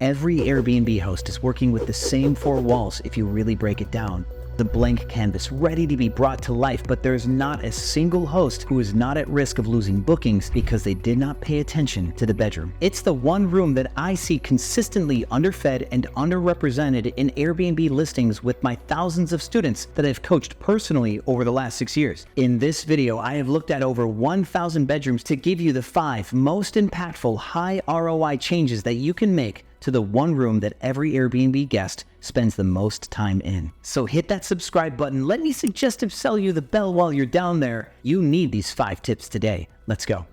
Every Airbnb host is working with the same four walls if you really break it down. The blank canvas ready to be brought to life, but there's not a single host who is not at risk of losing bookings because they did not pay attention to the bedroom. It's the one room that I see consistently underfed and underrepresented in Airbnb listings with my thousands of students that I've coached personally over the last 6 years. In this video, I have looked at over 1,000 bedrooms to give you the 5 most impactful high ROI changes that you can make to the one room that every Airbnb guest spends the most time in. So hit that subscribe button. Let me suggestive sell you the bell while you're down there. You need these 5 tips today. Let's go.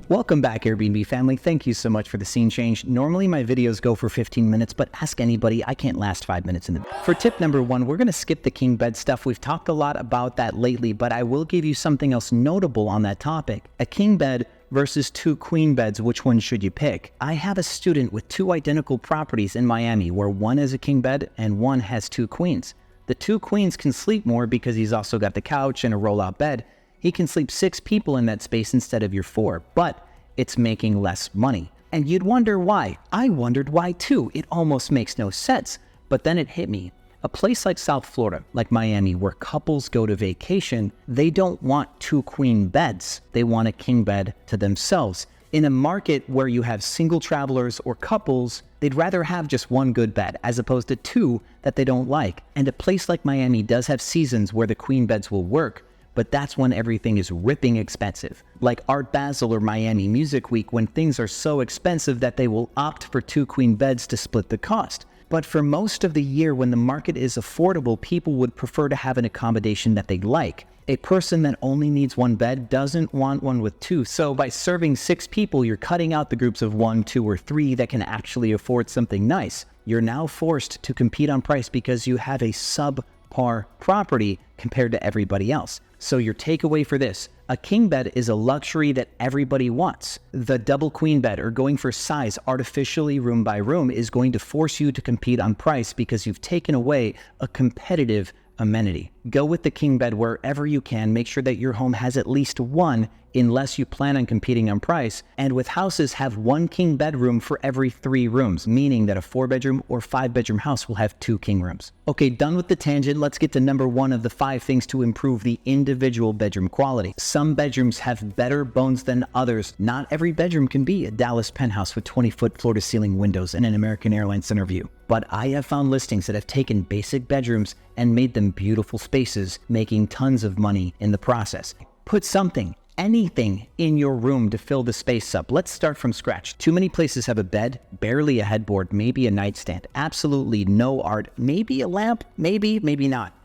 Welcome back, Airbnb family. Thank you so much for the scene change. Normally my videos go for 15 minutes, but ask anybody, I can't last 5 minutes in the bed. For tip number 1, we're gonna skip the king bed stuff. We've talked a lot about that lately, but I will give you something else notable on that topic. A king bed versus 2 queen beds, which one should you pick? I have a student with 2 identical properties in Miami where one is a king bed and one has 2 queens. The 2 queens can sleep more because he's also got the couch and a roll-out bed. He can sleep 6 people in that space instead of your 4, but it's making less money. And you'd wonder why. I wondered why too. It almost makes no sense. But then it hit me. A place like South Florida, like Miami, where couples go to vacation, they don't want 2 queen beds. They want a king bed to themselves. In a market where you have single travelers or couples, they'd rather have just 1 good bed as opposed to 2 that they don't like. And a place like Miami does have seasons where the queen beds will work, but that's when everything is ripping expensive. Like Art Basel or Miami Music Week, when things are so expensive that they will opt for 2 queen beds to split the cost. But for most of the year, when the market is affordable, people would prefer to have an accommodation that they like. A person that only needs 1 bed doesn't want one with 2. So by serving 6 people, you're cutting out the groups of 1, 2, or 3 that can actually afford something nice. You're now forced to compete on price because you have a subpar property compared to everybody else. So your takeaway for this: a king bed is a luxury that everybody wants. The double queen bed, or going for size artificially room by room, is going to force you to compete on price because you've taken away a competitive amenity. Go with the king bed wherever you can. Make sure that your home has at least 1, unless you plan on competing on price. And with houses, have 1 king bedroom for every 3 rooms, meaning that a 4-bedroom or 5-bedroom house will have 2 king rooms. Okay, done with the tangent. Let's get to number 1 of the 5 things to improve the individual bedroom quality. Some bedrooms have better bones than others. Not every bedroom can be a Dallas penthouse with 20-foot floor-to-ceiling windows and an American Airlines center view. But I have found listings that have taken basic bedrooms and made them beautiful spaces, making tons of money in the process. Put something, anything in your room to fill the space up. Let's start from scratch. Too many places have a bed, barely a headboard, maybe a nightstand, absolutely no art, maybe a lamp, maybe not.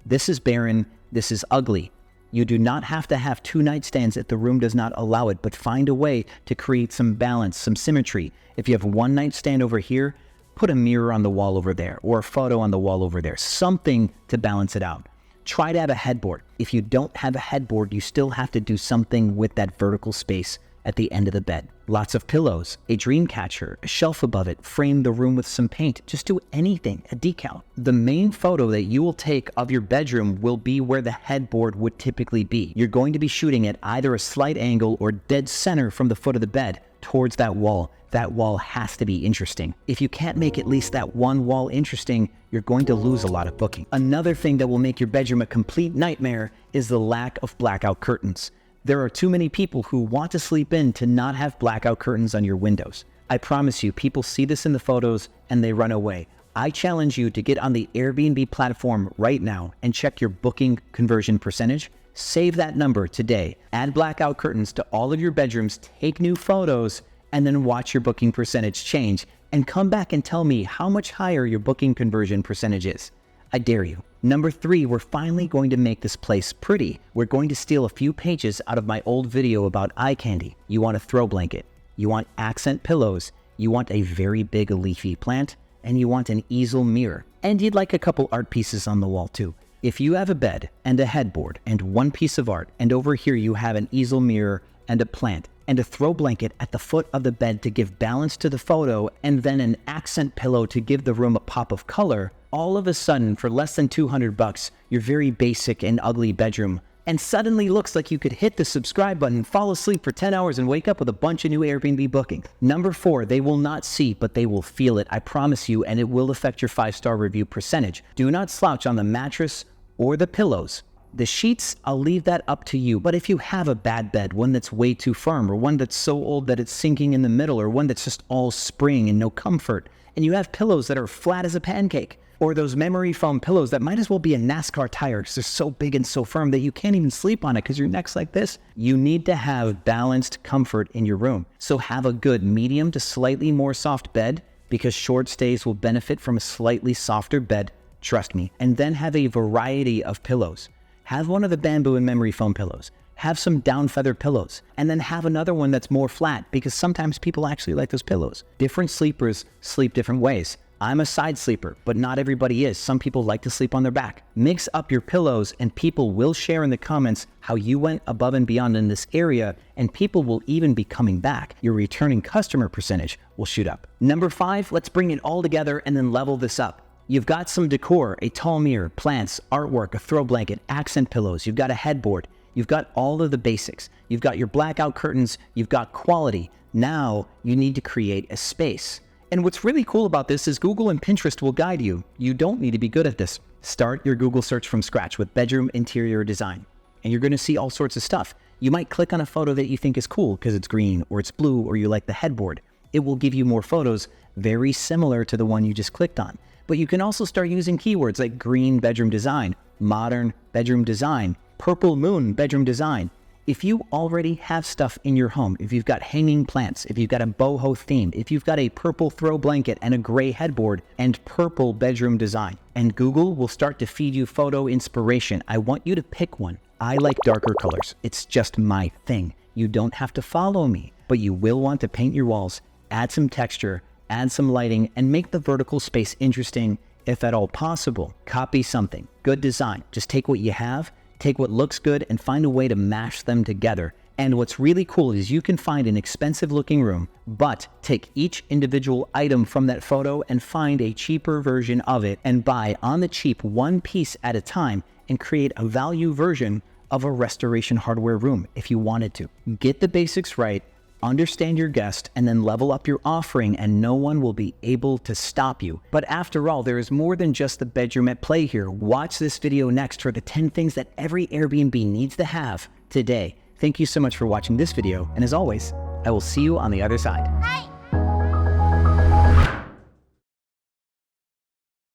This is barren, this is ugly. You do not have to have 2 nightstands if the room does not allow it, but find a way to create some balance, some symmetry. If you have 1 nightstand over here, put a mirror on the wall over there, or a photo on the wall over there, something to balance it out. Try to have a headboard. If you don't have a headboard, you still have to do something with that vertical space at the end of the bed. Lots of pillows, a dream catcher, a shelf above it, frame the room with some paint, just do anything, a decal. The main photo that you will take of your bedroom will be where the headboard would typically be. You're going to be shooting at either a slight angle or dead center from the foot of the bed towards that wall. That wall has to be interesting. If you can't make at least that one wall interesting, you're going to lose a lot of booking. Another thing that will make your bedroom a complete nightmare is the lack of blackout curtains. There are too many people who want to sleep in to not have blackout curtains on your windows. I promise you, people see this in the photos and they run away. I challenge you to get on the Airbnb platform right now and check your booking conversion percentage. Save that number today. Add blackout curtains to all of your bedrooms, take new photos, and then watch your booking percentage change, and come back and tell me how much higher your booking conversion percentage is. I dare you. Number 3, we're finally going to make this place pretty. We're going to steal a few pages out of my old video about eye candy. You want a throw blanket, you want accent pillows, you want a very big leafy plant, and you want an easel mirror. And you'd like a couple art pieces on the wall too. If you have a bed and a headboard and 1 piece of art, and over here you have an easel mirror and a plant, and a throw blanket at the foot of the bed to give balance to the photo, and then an accent pillow to give the room a pop of color, all of a sudden, for less than $200, your very basic and ugly bedroom and suddenly looks like you could hit the subscribe button, fall asleep for 10 hours, and wake up with a bunch of new Airbnb bookings. Number 4, they will not see, but they will feel it, I promise you, and it will affect your 5-star review percentage. Do not slouch on the mattress or the pillows. The sheets, I'll leave that up to you, but if you have a bad bed, one that's way too firm, or one that's so old that it's sinking in the middle, or one that's just all spring and no comfort, and you have pillows that are flat as a pancake, or those memory foam pillows that might as well be a NASCAR tire because they're so big and so firm that you can't even sleep on it because your neck's like this, you need to have balanced comfort in your room. So have a good medium to slightly more soft bed, because short stays will benefit from a slightly softer bed, trust me. And then have a variety of pillows. Have one of the bamboo and memory foam pillows. Have some down feather pillows, and then have another one that's more flat, because sometimes people actually like those pillows. Different sleepers sleep different ways. I'm a side sleeper, but not everybody is. Some people like to sleep on their back. Mix up your pillows, and people will share in the comments how you went above and beyond in this area, and people will even be coming back. Your returning customer percentage will shoot up. Number 5, let's bring it all together and then level this up. You've got some decor, a tall mirror, plants, artwork, a throw blanket, accent pillows. You've got a headboard. You've got all of the basics. You've got your blackout curtains. You've got quality. Now you need to create a space. And what's really cool about this is Google and Pinterest will guide you. You don't need to be good at this. Start your Google search from scratch with bedroom interior design, and you're going to see all sorts of stuff. You might click on a photo that you think is cool because it's green or it's blue or you like the headboard. It will give you more photos very similar to the one you just clicked on. But you can also start using keywords like green bedroom design, modern bedroom design, purple moon bedroom design. If you already have stuff in your home, if you've got hanging plants, if you've got a boho theme, if you've got a purple throw blanket and a gray headboard and purple bedroom design, and Google will start to feed you photo inspiration, I want you to pick one. I like darker colors. It's just my thing. You don't have to follow me, but you will want to paint your walls, add some texture, add some lighting, and make the vertical space interesting if at all possible. Copy something. Good design. Just take what you have, take what looks good, and find a way to mash them together. And what's really cool is you can find an expensive looking room, but take each individual item from that photo and find a cheaper version of it and buy on the cheap one piece at a time and create a value version of a restoration hardware room if you wanted to. Get the basics right, understand your guest, and then level up your offering, and no one will be able to stop you. But after all, there is more than just the bedroom at play here. Watch this video next for the 10 things that every Airbnb needs to have today. Thank you so much for watching this video, and as always, I will see you on the other side.